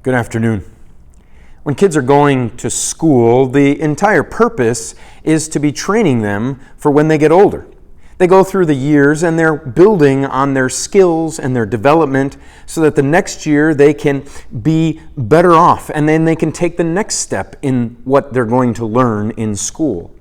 Good afternoon. When kids are going to school, the entire purpose is to be training them for when they get older. They go through the years and they're building on their skills and their development so that the next year they can be better off and then they can take the next step in what they're going to learn in school.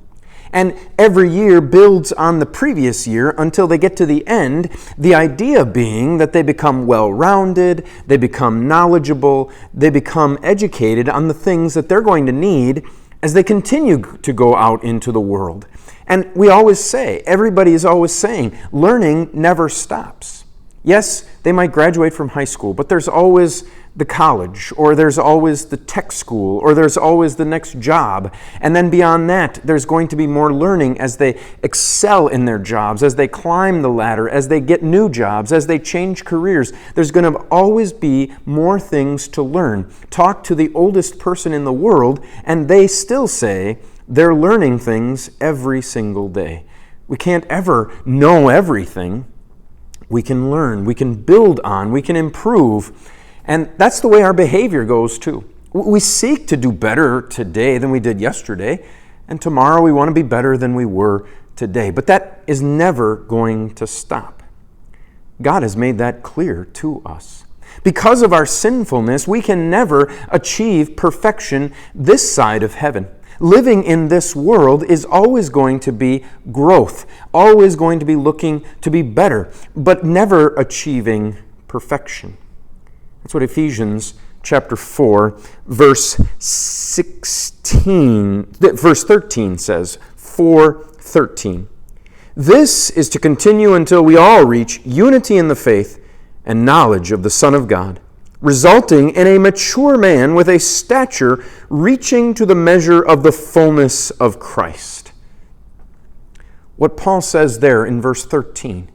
And every year builds on the previous year until they get to the end, the idea being that they become well-rounded, they become knowledgeable, they become educated on the things that they're going to need as they continue to go out into the world. And we always say, everybody is always saying, learning never stops. Yes, they might graduate from high school, but there's always the college, or there's always the tech school, or there's always the next job. And then beyond that, there's going to be more learning as they excel in their jobs, as they climb the ladder, as they get new jobs, as they change careers. There's going to always be more things to learn. Talk to the oldest person in the world, and they still say they're learning things every single day. We can't ever know everything. We can learn, we can build on, we can improve. And that's the way our behavior goes too. We seek to do better today than we did yesterday, and tomorrow we want to be better than we were today. But that is never going to stop. God has made that clear to us. Because of our sinfulness, we can never achieve perfection this side of heaven. Living in this world is always going to be growth, always going to be looking to be better, but never achieving perfection. That's what Ephesians chapter 4, verse 13 says. 4:13. This is to continue until we all reach unity in the faith and knowledge of the Son of God, resulting in a mature man with a stature reaching to the measure of the fullness of Christ. What Paul says there in verse 13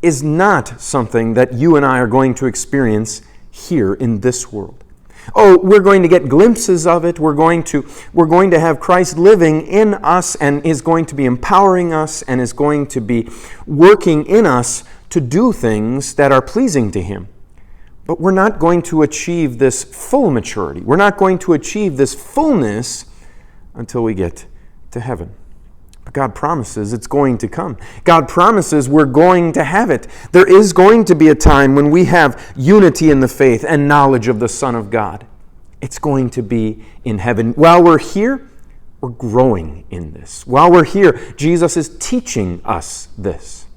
is not something that you and I are going to experience here in this world. Oh, we're going to get glimpses of it. We're going to have Christ living in us and is going to be empowering us and is going to be working in us to do things that are pleasing to Him. But we're not going to achieve this full maturity. We're not going to achieve this fullness until we get to heaven. But God promises it's going to come. God promises we're going to have it. There is going to be a time when we have unity in the faith and knowledge of the Son of God. It's going to be in heaven. While we're here, we're growing in this. While we're here, Jesus is teaching us this.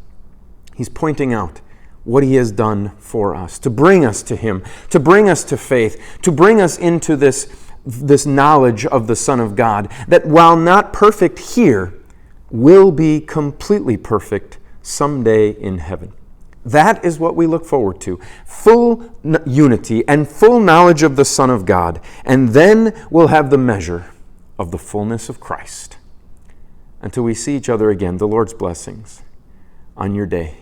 He's pointing out what He has done for us, to bring us to Him, to bring us to faith, to bring us into this knowledge of the Son of God, that while not perfect here, will be completely perfect someday in heaven. That is what we look forward to. Full unity and full knowledge of the Son of God, and then we'll have the measure of the fullness of Christ. Until we see each other again, the Lord's blessings on your day.